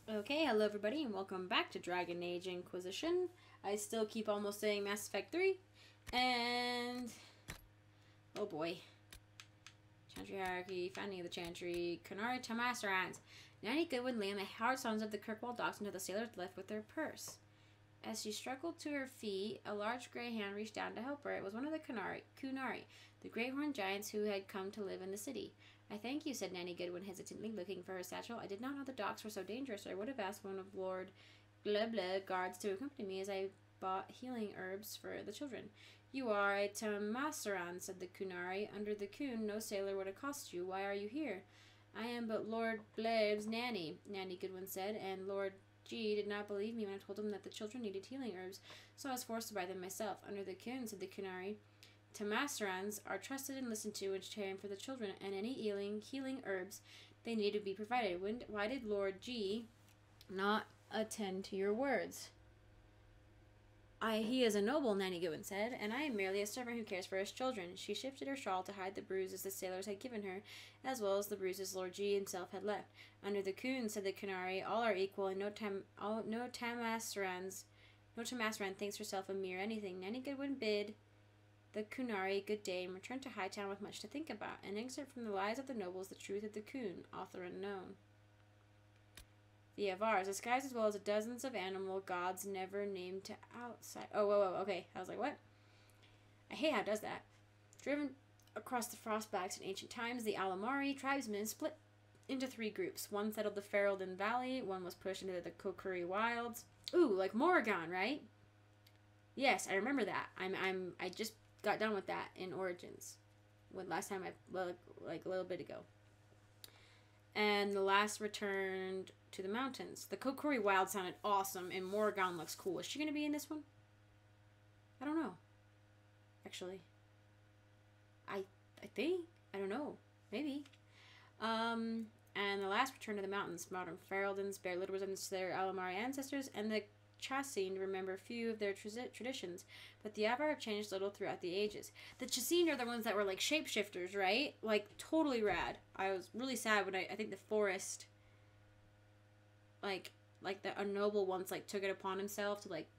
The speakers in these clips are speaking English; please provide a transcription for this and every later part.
Okay, hello everybody and welcome back to Dragon Age Inquisition. I still keep almost saying Mass Effect 3. And... oh boy. Chantry Hierarchy, Founding of the Chantry, Kunari Tamassarans. Nanny Goodwin lay on the hard stones of the Kirkwall docks until the sailors left with their purse. As she struggled to her feet, a large gray hand reached down to help her. It was one of the Kunari, the great horned giants who had come to live in the city. I thank you, said Nanny Goodwin hesitantly, looking for her satchel. I did not know the docks were so dangerous, or I would have asked one of Lord guards to accompany me as I bought healing herbs for the children. You are a Tamassaran, said the Kunari. Under the Kun, no sailor would accost you. Why are you here? I am but Lord Blair's nanny, Nanny Goodwin said, and Lord G did not believe me when I told him that the children needed healing herbs, so I was forced to buy them myself. Under the Kun, said the Kunari, Tamassarans are trusted and listened to in caring for the children, and any healing herbs they need to be provided. Why did Lord G not attend to your words? He is a noble, Nanny Goodwin said, and I am merely a servant who cares for his children. She shifted her shawl to hide the bruises the sailors had given her, as well as the bruises Lord G himself had left. Under the Kun, said the Kunari, all are equal, and no Tamassaran thinks herself a mere anything. Nanny Goodwin bid the Kunari good day and returned to Hightown with much to think about. An excerpt from The Lives of the Nobles, The Truth of the Kun, author unknown. The Avars, disguised as well as dozens of animal gods never named to outside. Oh, whoa, okay. I was like, what? I hate how it does that. Driven across the frostbacks in ancient times, the Alamari tribesmen split into three groups. One settled the Ferelden Valley, one was pushed into the Kokiri Wilds. Ooh, like Morrigan, right? Yes, I remember that. I just got done with that in Origins. Last time like a little bit ago. And the last returned to the mountains. The Kokiri Wild sounded awesome, and Morrigan looks cool. Is she going to be in this one? I don't know. Actually. I think. I don't know. Maybe. And the last returned to the mountains. Modern Feraldens bear little resemblance to their Alamari ancestors, and the Chasine remember few of their traditions, but the Avar have changed little throughout the ages. The Chasine are the ones that were like shapeshifters, right? Like, totally rad. I was really sad when I think the forest, like a noble once, like, took it upon himself to, like,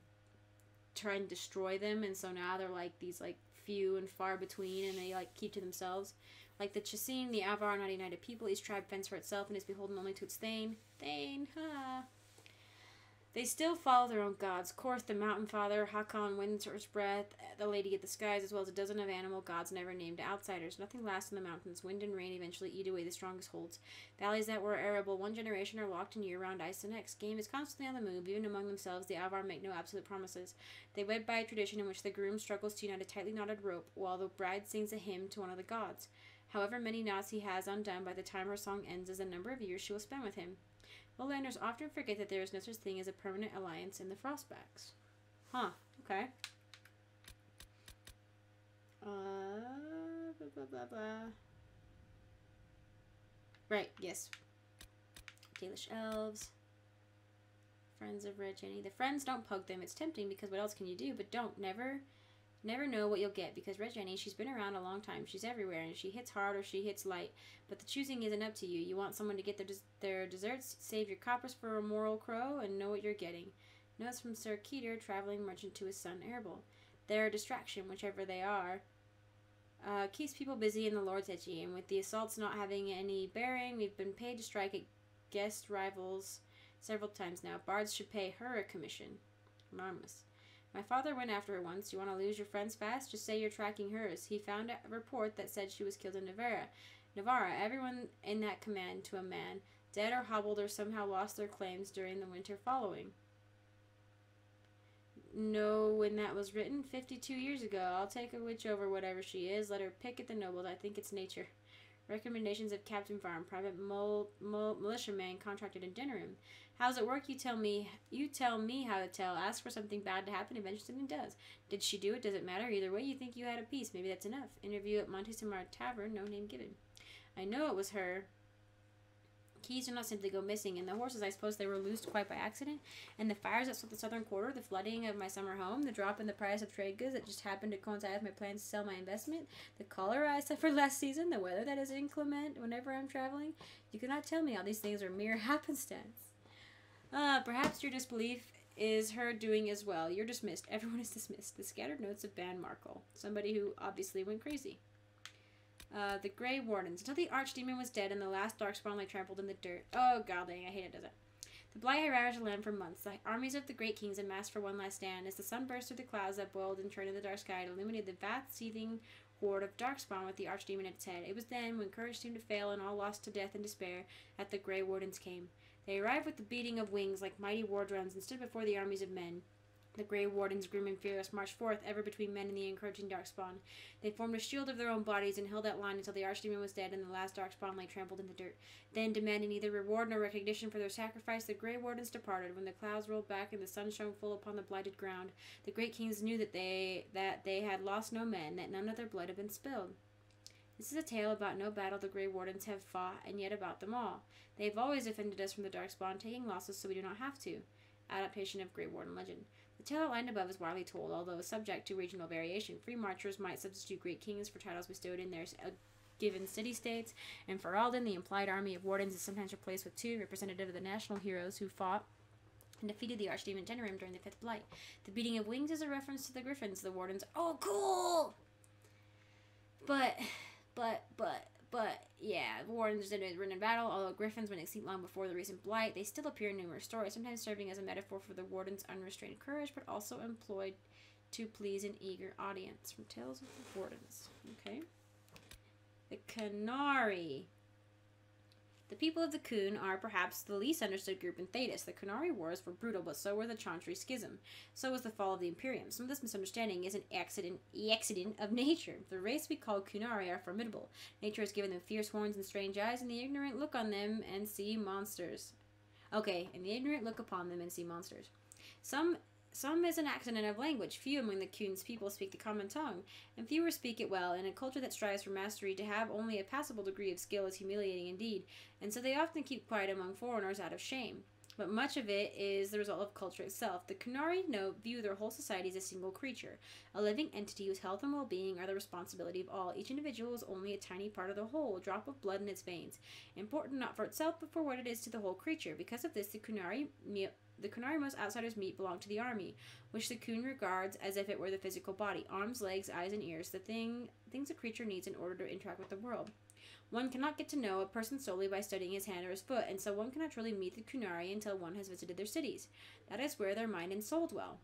try and destroy them, and so now they're, like, these, like, few and far between, and they, like, keep to themselves. Like the Chasine, the Avar are not a united people. Each tribe fends for itself and is beholden only to its Thane. Thane, ha! They still follow their own gods. Korth, the Mountain Father, Hakon, Windsor's Breath, the Lady of the Skies, as well as a dozen of animal gods never named to outsiders. Nothing lasts in the mountains. Wind and rain eventually eat away the strongest holds. Valleys that were arable one generation are locked in year-round ice the next. Game is constantly on the move. Even among themselves, the Avar make no absolute promises. They wed by a tradition in which the groom struggles to unite a tightly knotted rope, while the bride sings a hymn to one of the gods. However many knots he has undone by the time her song ends is the number of years she will spend with him. Lowlanders often forget that there is no such thing as a permanent alliance in the Frostbacks. Huh, okay. Blah, blah, blah, blah. Right, yes. Dalish Elves. Friends of Red Jenny. The friends don't poke them. It's tempting because what else can you do? But don't. Never know what you'll get, because Red Jenny, she's been around a long time. She's everywhere, and she hits hard or she hits light. But the choosing isn't up to you. You want someone to get their desserts, save your coppers for a moral crow, and know what you're getting. Notes from Sir Keeter, traveling merchant to his son Erebel. They're a distraction, whichever they are. Keeps people busy in the Lord's Edgy, and with the assaults not having any bearing, we've been paid to strike at guest rivals several times now. Bards should pay her a commission. Anonymous. My father went after her once. You want to lose your friends fast? Just say you're tracking hers. He found a report that said she was killed in Navarra. Everyone in that command, to a man, dead or hobbled or somehow lost their claims during the winter following. Know when that was written? 52 years ago. I'll take a witch over whatever she is. Let her pick at the nobles. I think it's nature. Recommendations of Captain Farm, private militiaman contracted in Denerim. How's it work? You tell me how to tell. Ask for something bad to happen, eventually something does. Did she do it? Does it matter? Either way, you think you had a piece. Maybe that's enough. Interview at Montesamar Tavern, no name given. I know it was her. Keys do not simply go missing, and the horses, I suppose they were loosed quite by accident, and the fires that swept the southern quarter, the flooding of my summer home, the drop in the price of trade goods that just happened to coincide with my plans to sell my investment, the cholera I suffered last season, the weather that is inclement whenever I'm traveling. You cannot tell me all these things are mere happenstance. Perhaps your disbelief is her doing as well. You're dismissed. Everyone is dismissed. The scattered notes of Ban Markle. Somebody who obviously went crazy. The Grey Wardens. Until the Archdemon was dead and the last Darkspawn lay trampled in the dirt. Oh, god dang, I hate it, does it? The Blight had ravaged the land for months. The armies of the Great Kings amassed for one last stand. As the sun burst through the clouds that boiled and turned in the dark sky, it illuminated the vast, seething horde of Darkspawn with the Archdemon at its head. It was then, when courage seemed to fail and all lost to death and despair, that the Grey Wardens came. They arrived with the beating of wings like mighty war drums and stood before the armies of men. The Grey Wardens, grim and fearless, marched forth ever between men and the encroaching Darkspawn. They formed a shield of their own bodies and held that line until the Archdemon was dead and the last Darkspawn lay trampled in the dirt. Then, demanding neither reward nor recognition for their sacrifice, the Grey Wardens departed. When the clouds rolled back and the sun shone full upon the blighted ground, the Great Kings knew that they had lost no men, that none of their blood had been spilled. This is a tale about no battle the Grey Wardens have fought, and yet about them all. They have always defended us from the Darkspawn, taking losses so we do not have to. Adaptation of Grey Warden legend. The tale outlined above is widely told, although subject to regional variation. Free marchers might substitute Great Kings for titles bestowed in their given city-states, and for Alden, the implied army of wardens is sometimes replaced with two, representative of the national heroes who fought and defeated the Archdemon Tenerim during the Fifth Blight. The beating of wings is a reference to the Griffins, the wardens. Oh, cool! But, yeah, the Wardens did written in battle, although Griffins went extinct long before the recent Blight. They still appear in numerous stories, sometimes serving as a metaphor for the Warden's unrestrained courage, but also employed to please an eager audience. From Tales of the Wardens. Okay. The Qunari. The people of the Qun are perhaps the least understood group in Thedas. The Qunari wars were brutal, but so were the Chantry Schism. So was the fall of the Imperium. Some of this misunderstanding is an accident of nature. The race we call Qunari are formidable. Nature has given them fierce horns and strange eyes, and the ignorant look on them and see monsters. Okay, and the ignorant look upon them and see monsters. Some is an accident of language. Few among the Qun's people speak the common tongue, and fewer speak it well. In a culture that strives for mastery, to have only a passable degree of skill is humiliating indeed, and so they often keep quiet among foreigners out of shame. But much of it is the result of culture itself. The Qunari view their whole society as a single creature, a living entity whose health and well-being are the responsibility of all. Each individual is only a tiny part of the whole, a drop of blood in its veins, important not for itself, but for what it is to the whole creature. Because of this, the Qunari most outsiders meet belong to the army, which the Qun regards as if it were the physical body, arms, legs, eyes, and ears, the things a creature needs in order to interact with the world. One cannot get to know a person solely by studying his hand or his foot, and so one cannot truly meet the Qunari until one has visited their cities. That is where their mind and soul dwell.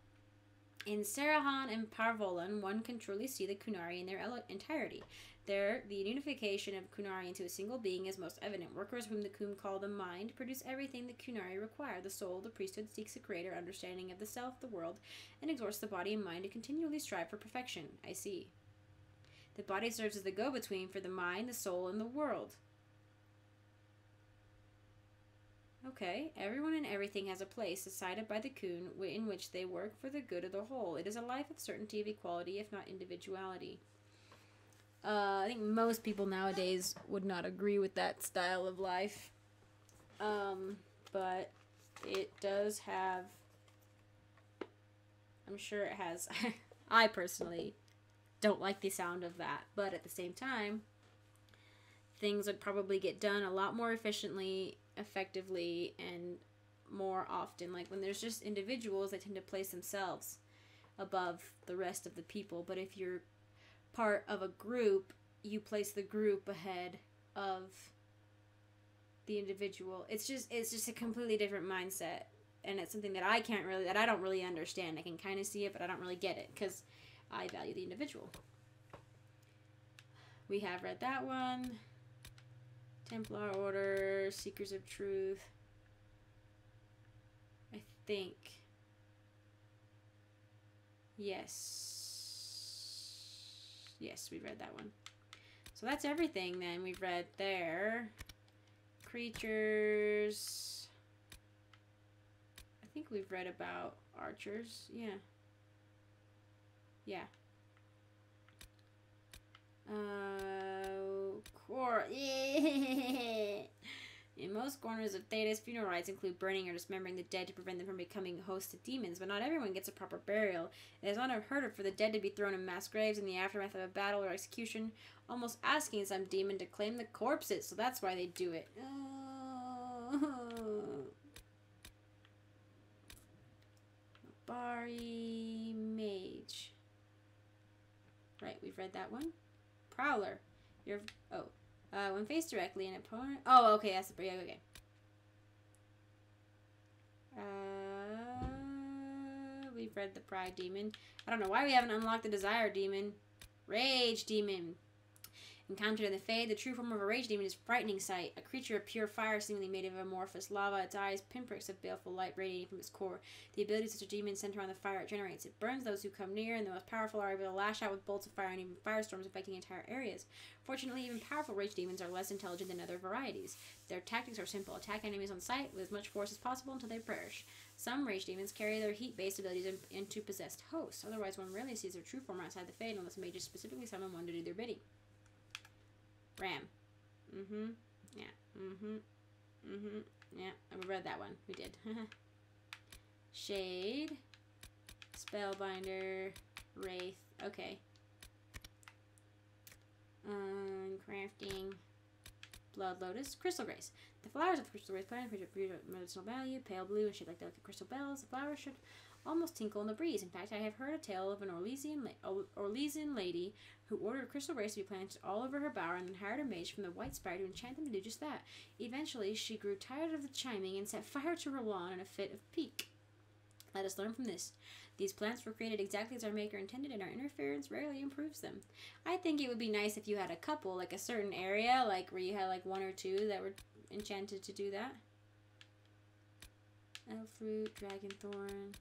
In Sarahan and Parvolan, one can truly see the Qunari in their entirety. There, the unification of Qunari into a single being is most evident. Workers, whom the Qun call the mind, produce everything the Qunari require. The soul, the priesthood, seeks a greater understanding of the self, the world, and exhorts the body and mind to continually strive for perfection. I see. The body serves as the go-between for the mind, the soul, and the world. Okay, everyone and everything has a place decided by the Qun in which they work for the good of the whole. It is a life of certainty of equality, if not individuality. I think most people nowadays would not agree with that style of life. But it does have... I'm sure it has... I personally don't like the sound of that, but at the same time, things would probably get done a lot more efficiently, effectively, and more often. Like when there's just individuals, they tend to place themselves above the rest of the people, but if you're part of a group, you place the group ahead of the individual. It's just a completely different mindset, and it's something that I don't really understand. I can kind of see it, but I don't really get it, because I value the individual. We have read that one. Templar Order, Seekers of Truth. I think. Yes, we read that one. So that's everything then we've read there. Creatures. I think we've read about archers. Yeah. Yeah. In most corners of Thedas, funeral rites include burning or dismembering the dead to prevent them from becoming hosts to demons, but not everyone gets a proper burial. It is not unheard of for the dead to be thrown in mass graves in the aftermath of a battle or execution, almost asking some demon to claim the corpses, so that's why they do it. Bari Mage. Right, we've read that one. Prowler. When faced directly, an opponent... Oh, okay, that's the... Okay. We've read the Pride Demon. I don't know why we haven't unlocked the Desire Demon. Rage Demon. Encountered in the Fade, the true form of a Rage Demon is frightening sight. A creature of pure fire, seemingly made of amorphous lava. Its eyes, pinpricks of baleful light radiating from its core. The abilities such a demon center on the fire it generates. It burns those who come near, and the most powerful are able to lash out with bolts of fire and even firestorms affecting entire areas. Fortunately, even powerful Rage Demons are less intelligent than other varieties. Their tactics are simple. Attack enemies on sight with as much force as possible until they perish. Some Rage Demons carry their heat-based abilities into possessed hosts. Otherwise, one rarely sees their true form outside the Fade unless mages specifically summon one to do their bidding. Ram. Yeah. Yeah, we read that one. We did. Shade. Spellbinder. Wraith. Okay. Crafting. Blood Lotus. Crystal Grace. The flowers of the Crystal Grace plant have medicinal value. Pale blue and shaped like delicate crystal bells. The flowers should almost tinkle in the breeze. In fact, I have heard a tale of an Orlesian lady who ordered crystal grace to be planted all over her bower and then hired a mage from the White Spire to enchant them to do just that. Eventually, she grew tired of the chiming and set fire to her lawn in a fit of pique. Let us learn from this. These plants were created exactly as our maker intended, and our interference rarely improves them. I think it would be nice if you had a couple, like a certain area, like where you had like one or two that were enchanted to do that. Elfruit, Dragonthorn.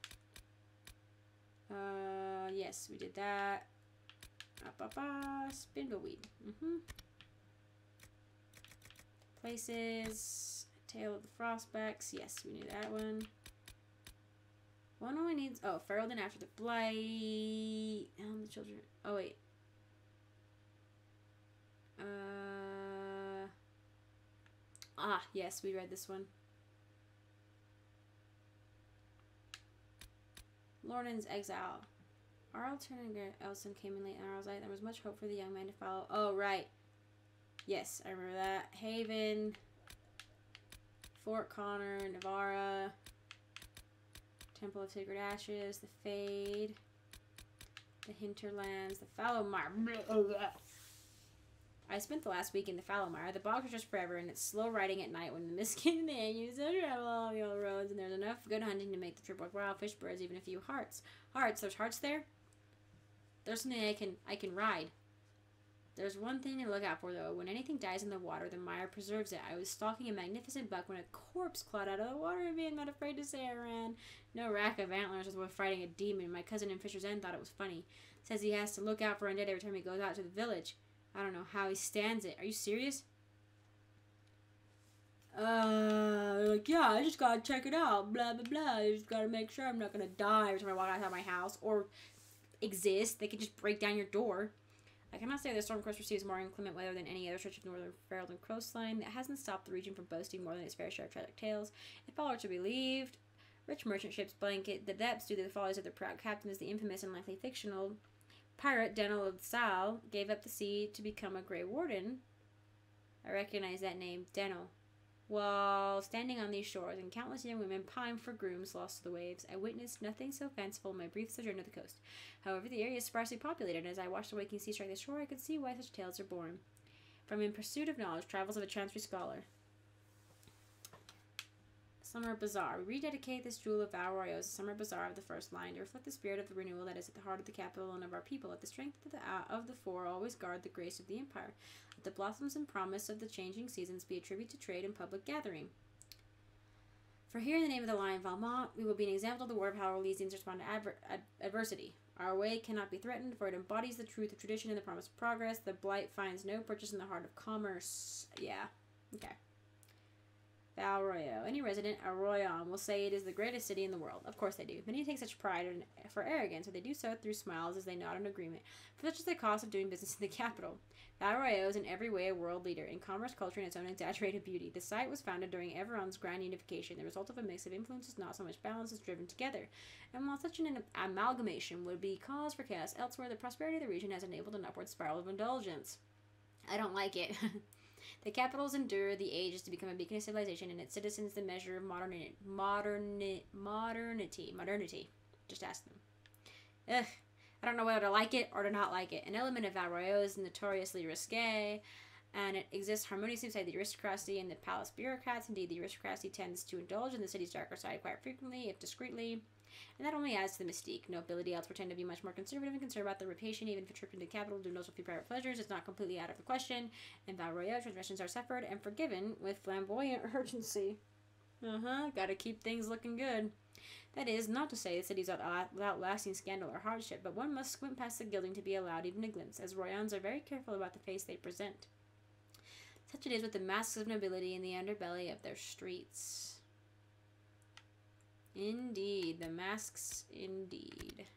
Yes, we did that. Spindleweed. Places. Tail of the Frostbacks. Yes, we knew that one. One only needs... Oh, Feralden after the Blight. The children... Oh, wait. Yes, we read this one. Lornan's Exile. Arl Turner Elson came in late in Arl's life. There was much hope for the young man to follow. Oh, right. Yes, I remember that. Haven. Fort Connor. Navarra. Temple of Sacred Ashes. The Fade. The Hinterlands. The Fallowmire. I spent the last week in the Fallowmire. The bogs are just forever, and it's slow riding at night when the mist came in and you still travel along the old roads, and there's enough good hunting to make the trip worthwhile. Fish, birds, even a few hearts. Hearts? There's hearts there? There's something I can ride. There's one thing to look out for, though. When anything dies in the water, the mire preserves it. I was stalking a magnificent buck when a corpse clawed out of the water at me. I'm not afraid to say I ran. No rack of antlers was worth fighting a demon. My cousin in Fisher's End thought it was funny. Says he has to look out for undead every time he goes out to the village. I don't know how he stands it. Are you serious? Like, yeah, I just gotta check it out. Blah, blah, blah. I just gotta make sure I'm not gonna die every time I walk outside my house. Or exist. They can just break down your door. I cannot say the Storm Coast receives more inclement weather than any other stretch of northern Ferelden coastline. That hasn't stopped the region from boasting more than its fair share of tragic tales. If all are to be believed, rich merchant ships blanket the depths due to the follies of their proud captain, as the infamous and likely fictional pirate Denel of Sal gave up the sea to become a Grey Warden. I recognize that name, Denel. While standing on these shores, and countless young women pine for grooms lost to the waves, I witnessed nothing so fanciful in my brief sojourn to the coast. However, the area is sparsely populated, and as I watched the waking sea strike the shore, I could see why such tales are born. From In Pursuit of Knowledge, Travels of a Chantry Scholar. Summer Bazaar. We rededicate this jewel of Valroyo as a summer bazaar of the first line to reflect the spirit of the renewal that is at the heart of the capital and of our people. Let the strength of the four always guard the grace of the empire. Let the blossoms and promise of the changing seasons be a tribute to trade and public gathering. For here in the name of the Lion Valmont, we will be an example of the war of how Orlesians respond to adversity. Our way cannot be threatened, for it embodies the truth of tradition and the promise of progress. The blight finds no purchase in the heart of commerce. Yeah. Okay. Valroyo. Any resident of Royan will say it is the greatest city in the world. Of course they do. Many take such pride for arrogance, but they do so through smiles as they nod in agreement, for such is the cost of doing business in the capital. Valroyo is in every way a world leader, in commerce, culture, and its own exaggerated beauty. The site was founded during Everon's grand unification, the result of a mix of influences not so much balanced as driven together. And while such an amalgamation would be cause for chaos elsewhere, the prosperity of the region has enabled an upward spiral of indulgence. I don't like it. The capitals endure the ages to become a beacon of civilization, and its citizens the measure of modernity. Just ask them. Ugh. I don't know whether to like it or to not like it. An element of Val Royeaux is notoriously risque, and it exists harmoniously beside the aristocracy and the palace bureaucrats. Indeed, the aristocracy tends to indulge in the city's darker side quite frequently, if discreetly, and that only adds to the mystique. Nobility else pretend to be much more conservative and concerned about their reputation, even if a trip into the capital to indulge a few private pleasures is not completely out of the question, and Val Royeaux transgressions are suffered and forgiven with flamboyant urgency. Gotta keep things looking good. That is not to say the city's without lasting scandal or hardship, but one must squint past the gilding to be allowed even a glimpse, as Royans are very careful about the face they present. Such it is with the masks of nobility in the underbelly of their streets. Indeed, the masks indeed.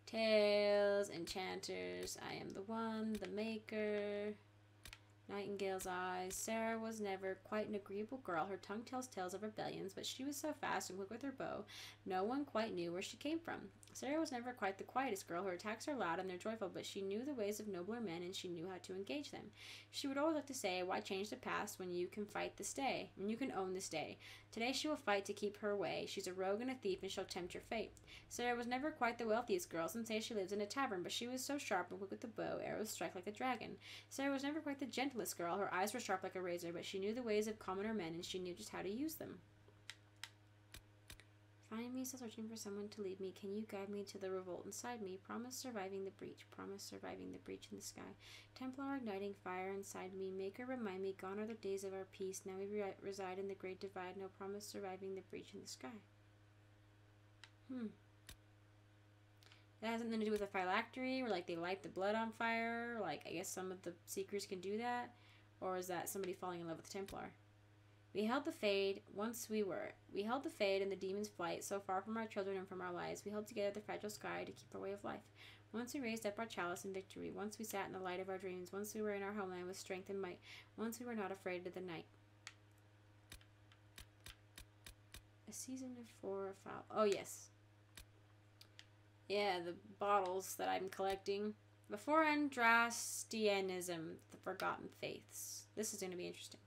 Tales, enchanters, I am the one, the maker. Nightingale's eyes. Sarah was never quite an agreeable girl. Her tongue tells tales of rebellions, but she was so fast and quick with her bow, no one quite knew where she came from. Sarah was never quite the quietest girl. Her attacks are loud and they're joyful, but she knew the ways of nobler men and she knew how to engage them. She would always like to say, why change the past when you can fight this day, when you can own this day? Today she will fight to keep her way. She's a rogue and a thief and she'll tempt your fate. Sarah was never quite the wealthiest girl. Some say she lives in a tavern, but she was so sharp and quick with the bow, arrows strike like a dragon. Sarah was never quite the gentlest girl. Her eyes were sharp like a razor, but she knew the ways of commoner men and she knew just how to use them. Find me still searching for someone to lead me. Can you guide me to the revolt inside me? Promise surviving the breach. Promise surviving the breach in the sky. Templar igniting fire inside me. Maker remind me. Gone are the days of our peace. Now we reside in the great divide. No promise surviving the breach in the sky. That has something to do with a phylactery, or like they light the blood on fire. Like I guess some of the seekers can do that, or is that somebody falling in love with the Templar? We held the fade and the demon's flight, so far from our children and from our lives. We held together the fragile sky to keep our way of life. Once we raised up our chalice in victory. Once we sat in the light of our dreams. Once we were in our homeland with strength and might. Once we were not afraid of the night. A season of 4 or 5. Oh, yes. Yeah, the bottles that I'm collecting. Before Andrastianism, the Forgotten Faiths. This is going to be interesting.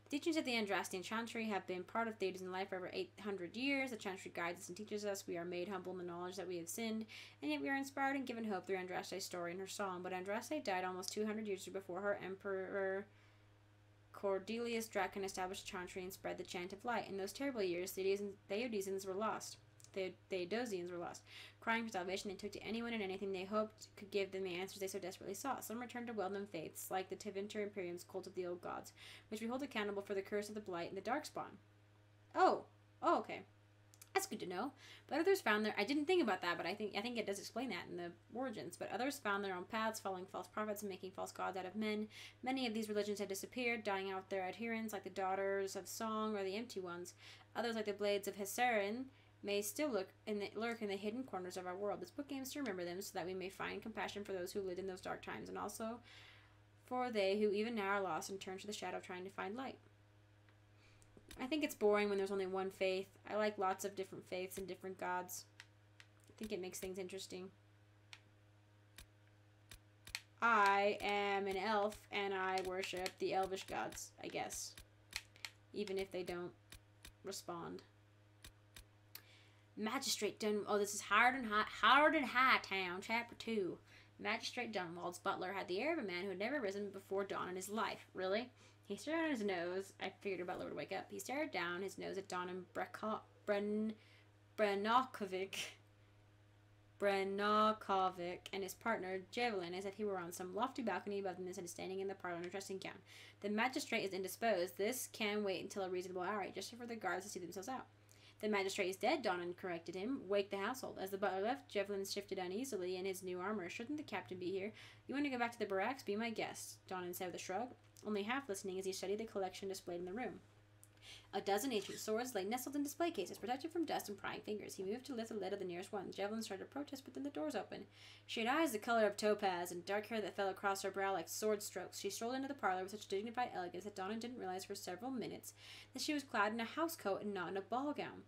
The teachings of the Andrastian Chantry have been part of Theoden's life for over 800 years. The Chantry guides us and teaches us. We are made humble in the knowledge that we have sinned, and yet we are inspired and given hope through Andraste's story and her song. But Andraste died almost 200 years before her emperor Cordelius Draken established the Chantry and spread the chant of light. In those terrible years, Theodosians were lost. Theodosians were lost. Crying for salvation, they took to anyone and anything they hoped could give them the answers they so desperately sought. Some returned to well-known faiths, like the Tevinter Imperium's cult of the old gods, which we hold accountable for the curse of the blight and the darkspawn. Oh, okay. That's good to know. But others found I didn't think about that, but I think it does explain that in the origins. But others found their own paths, following false prophets and making false gods out of men. Many of these religions have disappeared, dying out their adherents, like the Daughters of Song or the Empty Ones. Others, like the Blades of Hessarin, may still lurk in the hidden corners of our world. This book aims to remember them so that we may find compassion for those who lived in those dark times, and also for they who even now are lost and turn to the shadow trying to find light. I think it's boring when there's only one faith. I like lots of different faiths and different gods. I think it makes things interesting. I am an elf and I worship the elvish gods, I guess. Even if they don't respond. Magistrate Dun... Oh, this is Howard and Hightown, Chapter 2. Magistrate Dunwald's butler had the air of a man who had never risen before dawn in his life. Really? He stared down his nose. I figured a butler would wake up. He stared down his nose at Don and Brenokovic and his partner, Javelin, as if he were on some lofty balcony above them instead of standing in the parlor in a dressing gown. The magistrate is indisposed. This can wait until a reasonable hour, just for the guards to see themselves out. The magistrate is dead, Donnan corrected him. Wake the household. As the butler left, Javelin shifted uneasily in his new armor. Shouldn't the captain be here? You want to go back to the barracks? Be my guest, Donnan said with a shrug, only half listening as he studied the collection displayed in the room. A dozen ancient swords lay nestled in display cases, protected from dust and prying fingers. He moved to lift the lid of the nearest one. Javelin started to protest, but then the doors opened. She had eyes the color of topaz and dark hair that fell across her brow like sword strokes. She strolled into the parlor with such dignified elegance that Donnan didn't realize for several minutes that she was clad in a housecoat and not in a ball gown.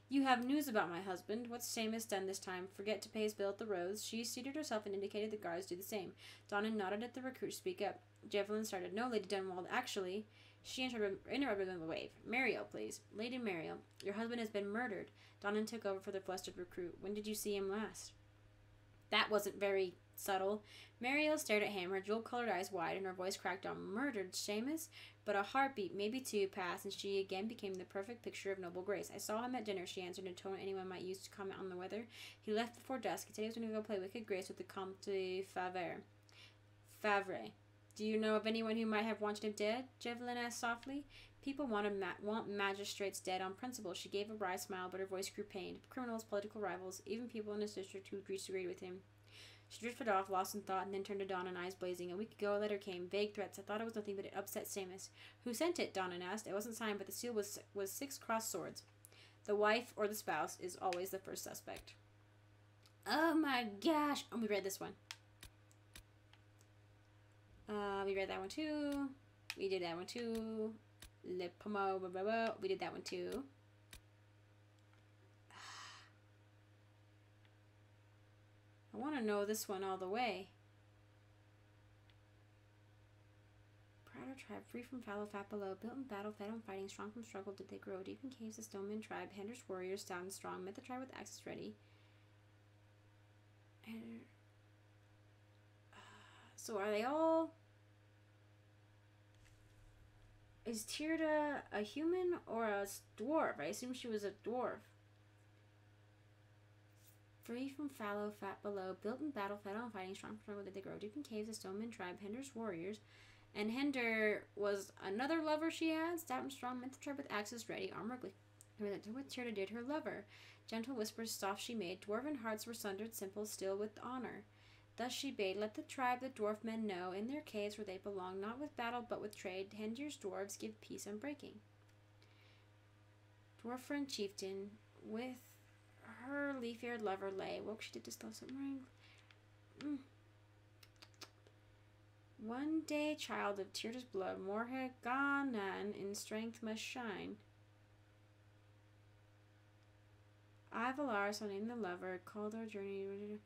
You have news about my husband. What's Seamus done this time? Forget to pay his bill at the Rose? She seated herself and indicated the guards do the same. Donnan nodded at the recruit to speak up. Javelin started. No, Lady Dunwald, actually. She interrupted them with a wave. Mario, please. Lady Mario, your husband has been murdered. Donan took over for the flustered recruit. When did you see him last? That wasn't very subtle. Mario stared at him, her jewel-colored eyes wide, and her voice cracked on, murdered, Seamus? But a heartbeat, maybe two, passed, and she again became the perfect picture of noble grace. I saw him at dinner, she answered in a tone anyone might use to comment on the weather. He left before dusk. He said he was going to go play Wicked Grace with the Comte de Favre. Do you know of anyone who might have wanted him dead? Jevelin asked softly. People want magistrates dead on principle. She gave a wry smile, but her voice grew pained. Criminals, political rivals, even people in his district who disagreed with him. She drifted off, lost in thought, and then turned to Donan, eyes blazing. A week ago, a letter came. Vague threats. I thought it was nothing, but it upset Seamus. Who sent it? Donan asked. It wasn't signed, but the seal was 6 crossed swords. The wife or the spouse is always the first suspect. Oh my gosh. Oh, we read this one. We read that one too. We did that one too. Le Pomo, blah, blah, blah. We did that one too. I want to know this one all the way. Prouder tribe, free from fallow fat below, built in battle, fed on fighting, strong from struggle, did they grow. Deep in caves, the Stoneman tribe, Hender's warriors, stout and strong, met the tribe with axes ready. And, so are they all... Is Tyrda a human or a dwarf? I assume she was a dwarf. Free from fallow, fat below, built in battle, fed on fighting, strong from struggle, did they grow. Deep in caves, the Stoneman tribe, Hender's warriors. And Hender was another lover she had, stout and strong, met the tribe with axes ready, armor glittering. What Tyrda did her lover. Gentle whispers, soft she made, dwarven hearts were sundered, simple, still with honor. Thus she bade, let the tribe, the dwarf men know, in their caves where they belong, not with battle, but with trade, Hender's dwarves give peace unbreaking. Dwarf friend chieftain, with her leaf-eared lover lay, woke she did disclose some ring. One day, child of Tyrda's blood, Morheganan in strength must shine. Ivalar, so named the lover, called our journey.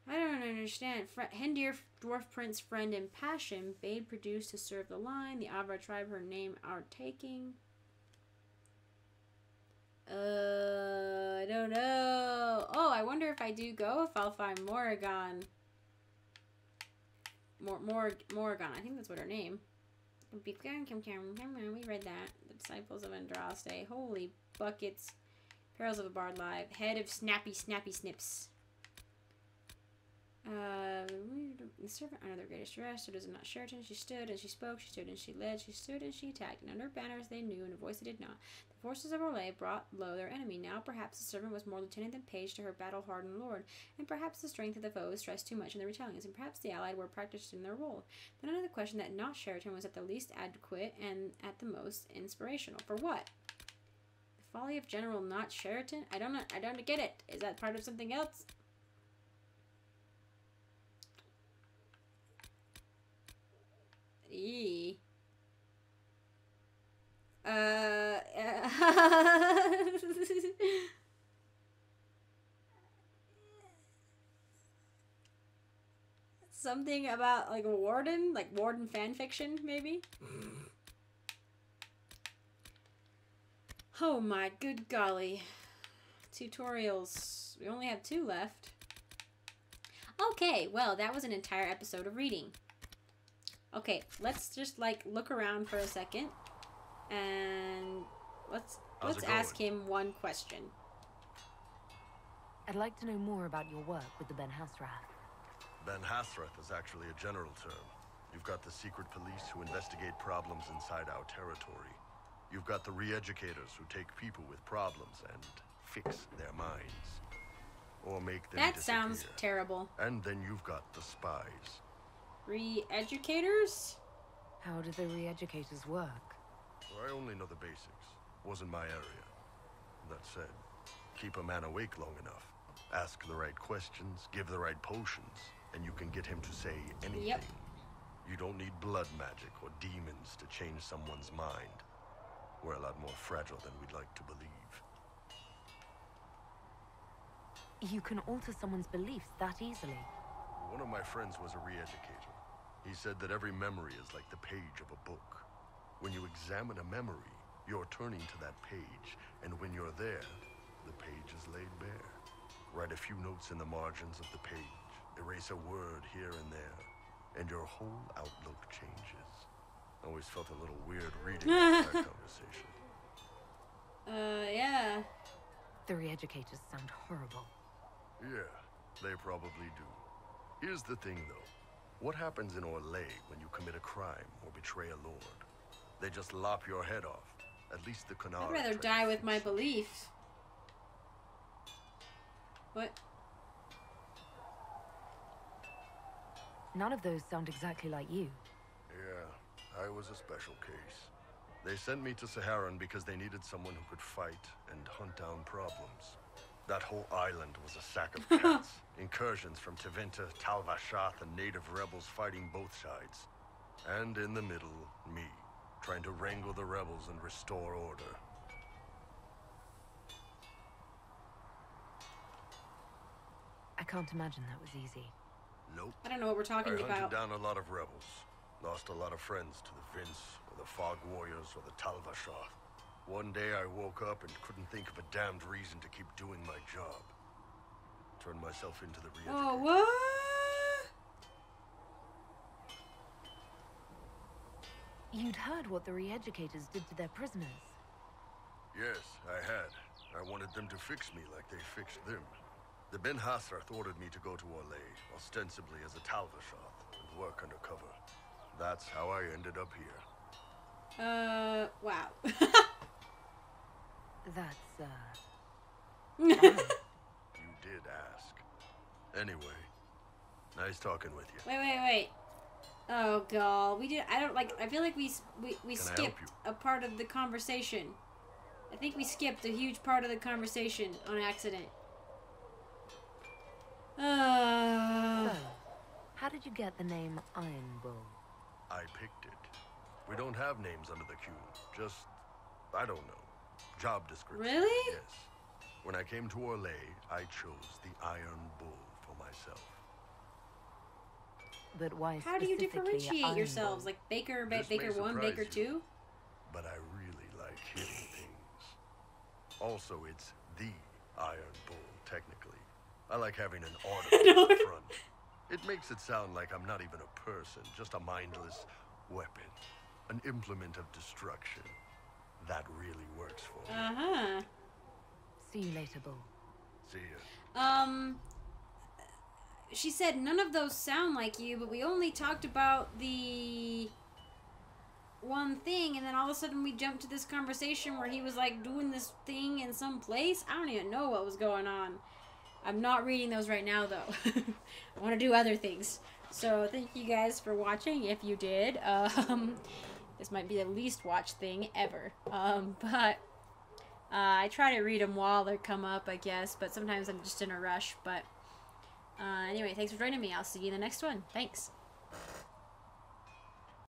I don't understand. Hendir, dwarf prince, friend in passion, bade produce to serve the line. The Avar tribe, her name, our taking. I don't know. Oh, I wonder if I do go, if I'll find Morrigan. Morrigan, I think that's what her name. We read that. The Disciples of Andraste. Holy buckets. Perils of a Bard Live. Head of Snappy Snips. The servant under the greatest stress, stood as not Sheraton. She stood and she spoke, she stood and she led, she stood and she attacked, and under banners they knew, and a voice they did not. The forces of Orlais brought low their enemy. Now perhaps the servant was more lieutenant than page to her battle-hardened lord, and perhaps the strength of the foe stressed too much in the retaliings, and perhaps the allied were practiced in their role. Then another question that not Sheraton was at the least adequate and at the most inspirational. For what? The folly of General not Sheraton? I don't get it. Is that part of something else? Something about like a warden, like warden fan fiction, maybe. Oh my good golly. Tutorials. We only have 2 left. Okay, well, that was an entire episode of reading. Okay, let's just like look around for a second, and let's ask him one question. I'd like to know more about your work with the Ben Hasrath. Ben Hasrath is actually a general term. You've got the secret police who investigate problems inside our territory. You've got the re-educators who take people with problems and fix their minds, or make them disappear. That sounds terrible. And then you've got the spies. Re-educators? How do the re-educators work? Well, I only know the basics. Wasn't my area. That said, keep a man awake long enough. Ask the right questions, give the right potions, and you can get him to say anything. Yep. You don't need blood magic or demons to change someone's mind. We're a lot more fragile than we'd like to believe. You can alter someone's beliefs that easily. One of my friends was a re-educator. He said that every memory is like the page of a book. When you examine a memory, you're turning to that page, and when you're there, the page is laid bare. Write a few notes in the margins of the page, erase a word here and there, and your whole outlook changes. I always felt a little weird reading that conversation. Yeah. The re-educators sound horrible. Yeah, they probably do. Here's the thing, though. What happens in Orlais when you commit a crime or betray a lord? They just lop your head off. At least the Qunari. I'd rather die with my beliefs. What? None of those sound exactly like you. Yeah, I was a special case. They sent me to Saharan because they needed someone who could fight and hunt down problems. That whole island was a sack of cats. Incursions from Tevinter, Tal Vashath, and native rebels fighting both sides. And in the middle, me, trying to wrangle the rebels and restore order. I can't imagine that was easy. Nope. I don't know what we're talking I hunted about. down a lot of rebels. Lost a lot of friends to the Vince, or the Fog Warriors, or the Tal Vashath. One day I woke up and couldn't think of a damned reason to keep doing my job. Turned myself into the re-educator. Oh, what? You'd heard what the re-educators did to their prisoners. Yes, I had. I wanted them to fix me like they fixed them. The Ben Hasrath ordered me to go to Orlais, ostensibly as a Tal Vashath, and work undercover. That's how I ended up here. Wow. That's, You did ask. Anyway, nice talking with you. Wait. Oh god, I feel like we Can I help skipped you? a part of the conversation. I think we skipped a huge part of the conversation on accident. so, how did you get the name Iron Bull? I picked it. We don't have names under the queue. Just, I don't know. Job description. Really? Yes. When I came to Orlais, I chose the Iron Bull for myself. But why How do you specifically differentiate Iron yourselves? Bull? Like Baker, This may Baker 1, surprise Baker you. 2? But I really like hitting things. Also, it's the Iron Bull, technically. I like having an article in front. It makes it sound like I'm not even a person, just a mindless weapon. An implement of destruction. That really works for me. Uh-huh. See you later, Bull. See ya. She said none of those sound like you, but we only talked about the one thing, and then all of a sudden we jumped to this conversation where he was like doing this thing in some place. I don't even know what was going on. I'm not reading those right now though. I want to do other things. So thank you guys for watching if you did. This might be the least watched thing ever. But I try to read them while they come up, I guess, but sometimes I'm just in a rush. But anyway, thanks for joining me. I'll see you in the next one. Thanks.